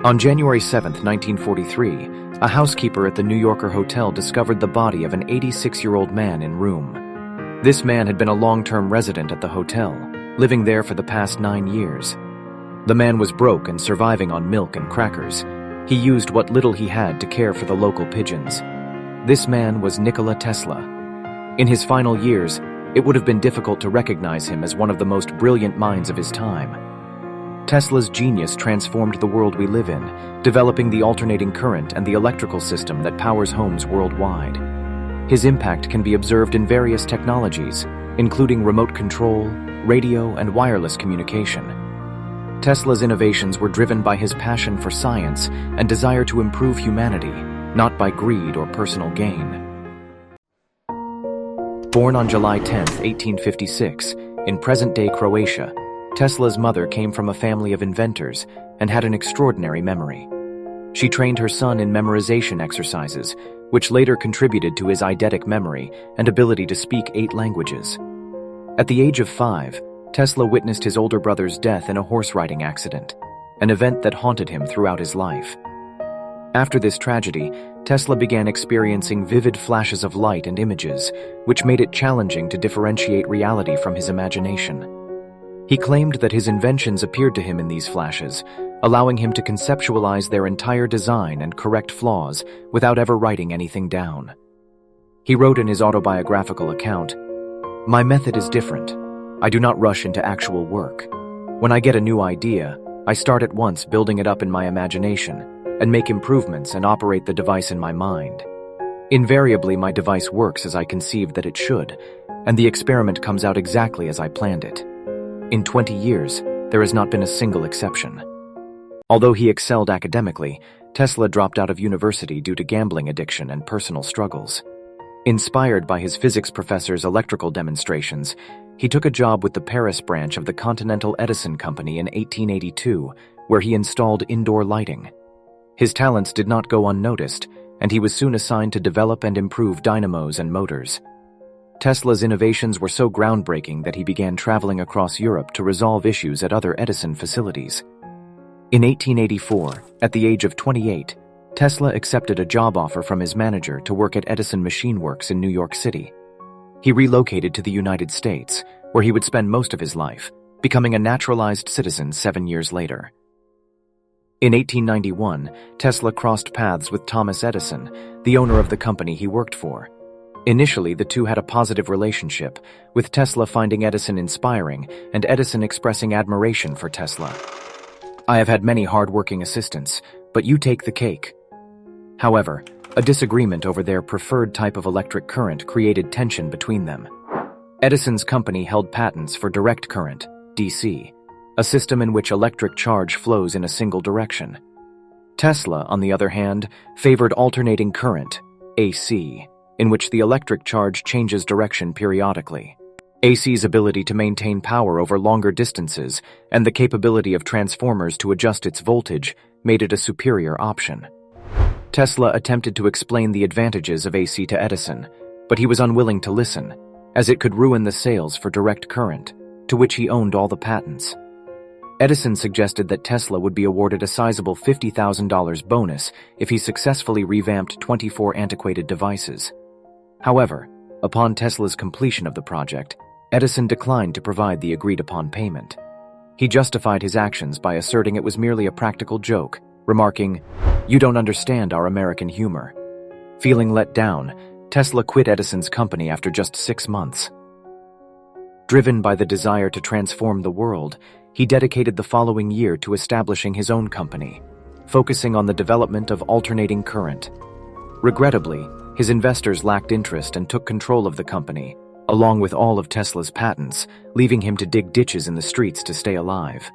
On January 7, 1943, a housekeeper at the New Yorker hotel discovered the body of an 86-year-old man in room. This man had been a long-term resident at the hotel, living there for the past 9 years. The man was broke and surviving on milk and crackers. He used what little he had to care for the local pigeons. This man was Nikola Tesla. In his final years, it would have been difficult to recognize him as one of the most brilliant minds of his time. Tesla's genius transformed the world we live in, developing the alternating current and the electrical system that powers homes worldwide. His impact can be observed in various technologies, including remote control, radio, and wireless communication. Tesla's innovations were driven by his passion for science and desire to improve humanity, not by greed or personal gain. Born on July 10, 1856, in present-day Croatia, Tesla's mother came from a family of inventors and had an extraordinary memory. She trained her son in memorization exercises, which later contributed to his eidetic memory and ability to speak 8 languages. At the age of 5, Tesla witnessed his older brother's death in a horse riding accident, an event that haunted him throughout his life. After this tragedy, Tesla began experiencing vivid flashes of light and images, which made it challenging to differentiate reality from his imagination. He claimed that his inventions appeared to him in these flashes, allowing him to conceptualize their entire design and correct flaws without ever writing anything down. He wrote in his autobiographical account, "My method is different. I do not rush into actual work. When I get a new idea, I start at once building it up in my imagination and make improvements and operate the device in my mind. Invariably, my device works as I conceived that it should, and the experiment comes out exactly as I planned it. In 20 years, there has not been a single exception." Although he excelled academically, Tesla dropped out of university due to gambling addiction and personal struggles. Inspired by his physics professor's electrical demonstrations, he took a job with the Paris branch of the Continental Edison Company in 1882, where he installed indoor lighting. His talents did not go unnoticed, and he was soon assigned to develop and improve dynamos and motors. Tesla's innovations were so groundbreaking that he began traveling across Europe to resolve issues at other Edison facilities. In 1884, at the age of 28, Tesla accepted a job offer from his manager to work at Edison Machine Works in New York City. He relocated to the United States, where he would spend most of his life, becoming a naturalized citizen 7 years later. In 1891, Tesla crossed paths with Thomas Edison, the owner of the company he worked for. Initially, the two had a positive relationship, with Tesla finding Edison inspiring and Edison expressing admiration for Tesla. "I have had many hard-working assistants, but you take the cake." However, a disagreement over their preferred type of electric current created tension between them. Edison's company held patents for direct current, DC, a system in which electric charge flows in a single direction. Tesla, on the other hand, favored alternating current, AC, in which the electric charge changes direction periodically. AC's ability to maintain power over longer distances and the capability of transformers to adjust its voltage made it a superior option. Tesla attempted to explain the advantages of AC to Edison, but he was unwilling to listen, as it could ruin the sales for direct current, to which he owned all the patents. Edison suggested that Tesla would be awarded a sizable $50,000 bonus if he successfully revamped 24 antiquated devices. However, upon Tesla's completion of the project, Edison declined to provide the agreed-upon payment. He justified his actions by asserting it was merely a practical joke, remarking, "You don't understand our American humor." Feeling let down, Tesla quit Edison's company after just 6 months. Driven by the desire to transform the world, he dedicated the following year to establishing his own company, focusing on the development of alternating current. Regrettably, his investors lacked interest and took control of the company, along with all of Tesla's patents, leaving him to dig ditches in the streets to stay alive.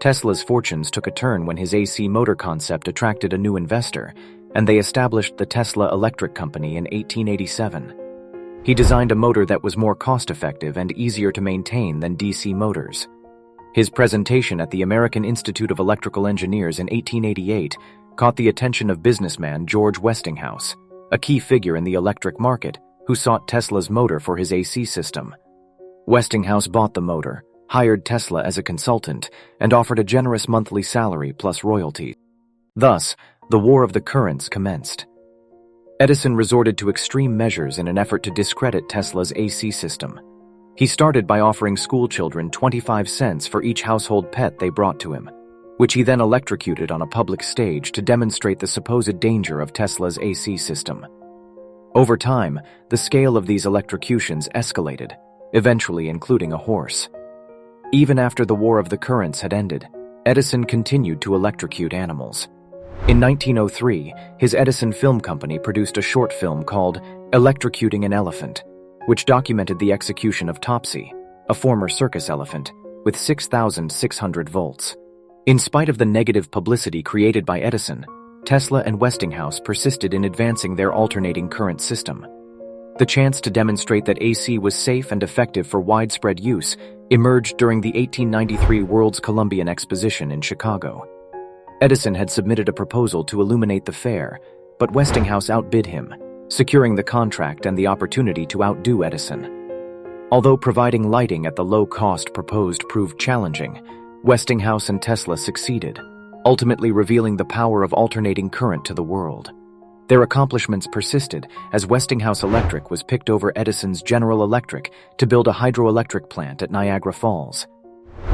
Tesla's fortunes took a turn when his AC motor concept attracted a new investor, and they established the Tesla Electric Company in 1887. He designed a motor that was more cost-effective and easier to maintain than DC motors. His presentation at the American Institute of Electrical Engineers in 1888 caught the attention of businessman George Westinghouse, a key figure in the electric market, who sought Tesla's motor for his AC system. Westinghouse bought the motor, hired Tesla as a consultant, and offered a generous monthly salary plus royalties. Thus, the War of the Currents commenced. Edison resorted to extreme measures in an effort to discredit Tesla's AC system. He started by offering schoolchildren 25 cents for each household pet they brought to him, which he then electrocuted on a public stage to demonstrate the supposed danger of Tesla's AC system. Over time, the scale of these electrocutions escalated, eventually including a horse. Even after the War of the Currents had ended, Edison continued to electrocute animals. In 1903, his Edison Film Company produced a short film called Electrocuting an Elephant, which documented the execution of Topsy, a former circus elephant, with 6,600 volts. In spite of the negative publicity created by Edison, Tesla and Westinghouse persisted in advancing their alternating current system. The chance to demonstrate that AC was safe and effective for widespread use emerged during the 1893 World's Columbian Exposition in Chicago. Edison had submitted a proposal to illuminate the fair, but Westinghouse outbid him, securing the contract and the opportunity to outdo Edison. Although providing lighting at the low cost proposed proved challenging, Westinghouse and Tesla succeeded, ultimately revealing the power of alternating current to the world. Their accomplishments persisted as Westinghouse Electric was picked over Edison's General Electric to build a hydroelectric plant at Niagara Falls.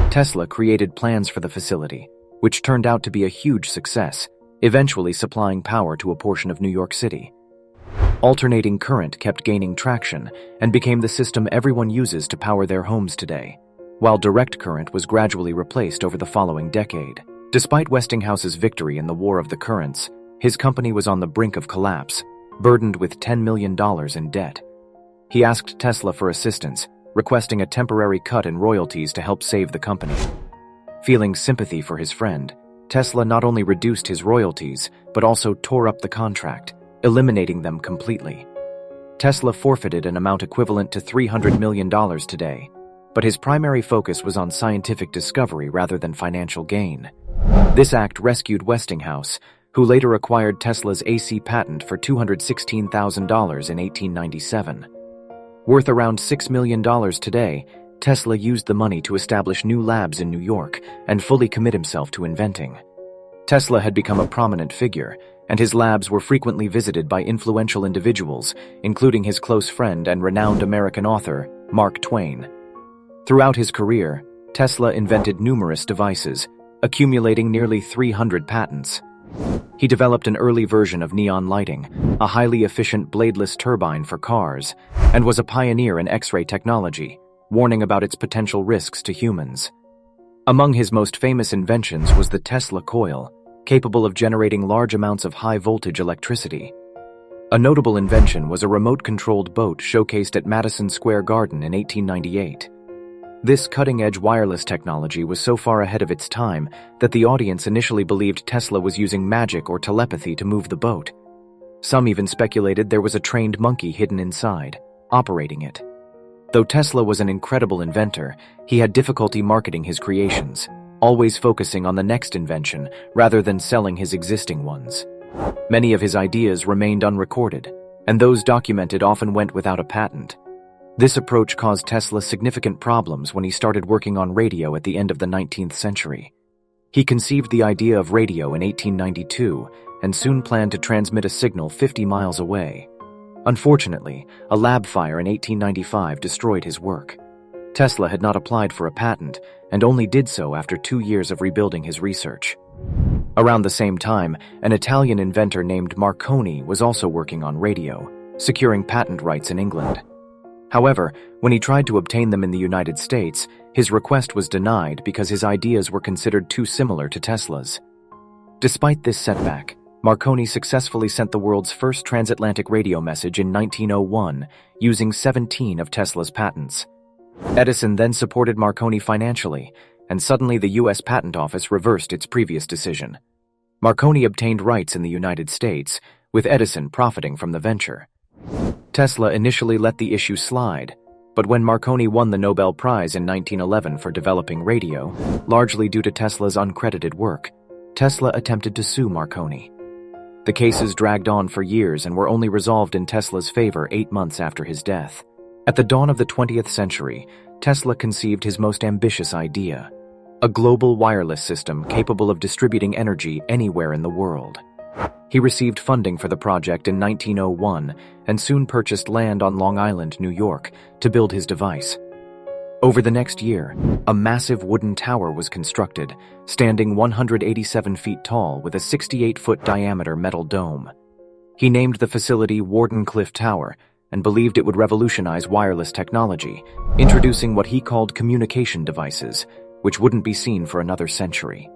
Tesla created plans for the facility, which turned out to be a huge success, eventually supplying power to a portion of New York City. Alternating current kept gaining traction and became the system everyone uses to power their homes today, while direct current was gradually replaced over the following decade. Despite Westinghouse's victory in the War of the Currents, his company was on the brink of collapse, burdened with $10 million in debt. He asked Tesla for assistance, requesting a temporary cut in royalties to help save the company. Feeling sympathy for his friend, Tesla not only reduced his royalties, but also tore up the contract, eliminating them completely. Tesla forfeited an amount equivalent to $300 million today, but his primary focus was on scientific discovery rather than financial gain. This act rescued Westinghouse, who later acquired Tesla's AC patent for $216,000 in 1897. Worth around $6 million today, Tesla used the money to establish new labs in New York and fully commit himself to inventing. Tesla had become a prominent figure, and his labs were frequently visited by influential individuals, including his close friend and renowned American author, Mark Twain. Throughout his career, Tesla invented numerous devices, accumulating nearly 300 patents. He developed an early version of neon lighting, a highly efficient bladeless turbine for cars, and was a pioneer in X-ray technology, warning about its potential risks to humans. Among his most famous inventions was the Tesla coil, capable of generating large amounts of high-voltage electricity. A notable invention was a remote-controlled boat showcased at Madison Square Garden in 1898. This cutting-edge wireless technology was so far ahead of its time that the audience initially believed Tesla was using magic or telepathy to move the boat. Some even speculated there was a trained monkey hidden inside, operating it. Though Tesla was an incredible inventor, he had difficulty marketing his creations, always focusing on the next invention rather than selling his existing ones. Many of his ideas remained unrecorded, and those documented often went without a patent. This approach caused Tesla significant problems when he started working on radio at the end of the 19th century. He conceived the idea of radio in 1892 and soon planned to transmit a signal 50 miles away. Unfortunately, a lab fire in 1895 destroyed his work. Tesla had not applied for a patent and only did so after 2 years of rebuilding his research. Around the same time, an Italian inventor named Marconi was also working on radio, securing patent rights in England. However, when he tried to obtain them in the United States, his request was denied because his ideas were considered too similar to Tesla's. Despite this setback, Marconi successfully sent the world's first transatlantic radio message in 1901, using 17 of Tesla's patents. Edison then supported Marconi financially, and suddenly the U.S. Patent Office reversed its previous decision. Marconi obtained rights in the United States, with Edison profiting from the venture. Tesla initially let the issue slide, but when Marconi won the Nobel Prize in 1911 for developing radio, largely due to Tesla's uncredited work, Tesla attempted to sue Marconi. The cases dragged on for years and were only resolved in Tesla's favor 8 months after his death. At the dawn of the 20th century, Tesla conceived his most ambitious idea: a global wireless system capable of distributing energy anywhere in the world. He received funding for the project in 1901 and soon purchased land on Long Island, New York, to build his device. Over the next year, a massive wooden tower was constructed, standing 187 feet tall with a 68-foot diameter metal dome. He named the facility Wardenclyffe Tower and believed it would revolutionize wireless technology, introducing what he called communication devices, which wouldn't be seen for another century.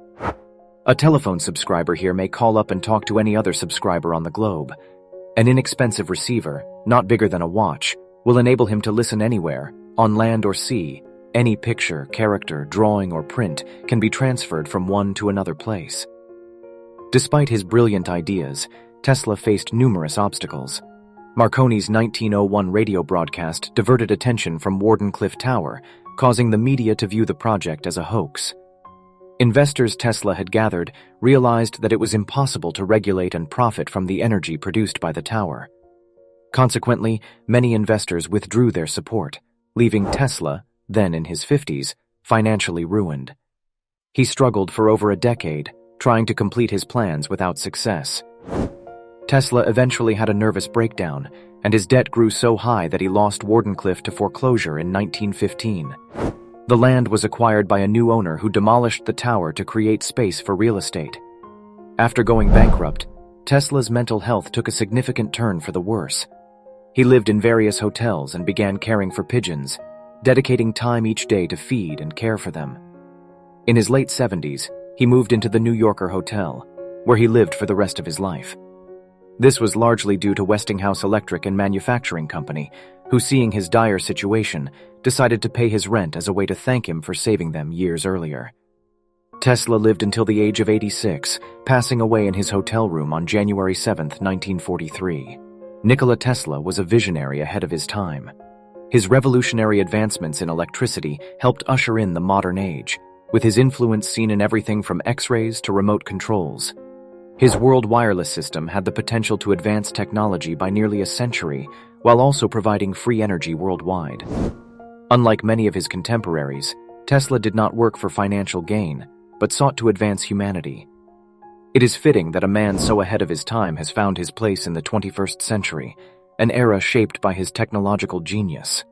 A telephone subscriber here may call up and talk to any other subscriber on the globe. An inexpensive receiver, not bigger than a watch, will enable him to listen anywhere, on land or sea. Any picture, character, drawing, or print can be transferred from one to another place. Despite his brilliant ideas, Tesla faced numerous obstacles. Marconi's 1901 radio broadcast diverted attention from Wardenclyffe Tower, causing the media to view the project as a hoax. Investors Tesla had gathered realized that it was impossible to regulate and profit from the energy produced by the tower. Consequently, many investors withdrew their support, leaving Tesla, then in his 50s, financially ruined. He struggled for over a decade, trying to complete his plans without success. Tesla eventually had a nervous breakdown, and his debt grew so high that he lost Wardenclyffe to foreclosure in 1915. The land was acquired by a new owner who demolished the tower to create space for real estate. After going bankrupt, Tesla's mental health took a significant turn for the worse. He lived in various hotels and began caring for pigeons, dedicating time each day to feed and care for them. In his late 70s, he moved into the New Yorker Hotel, where he lived for the rest of his life. This was largely due to Westinghouse Electric and Manufacturing Company, who, seeing his dire situation, decided to pay his rent as a way to thank him for saving them years earlier. Tesla lived until the age of 86, passing away in his hotel room on January 7, 1943. Nikola Tesla was a visionary ahead of his time. His revolutionary advancements in electricity helped usher in the modern age, with his influence seen in everything from X-rays to remote controls. His world wireless system had the potential to advance technology by nearly a century, while also providing free energy worldwide. Unlike many of his contemporaries, Tesla did not work for financial gain, but sought to advance humanity. It is fitting that a man so ahead of his time has found his place in the 21st century, an era shaped by his technological genius.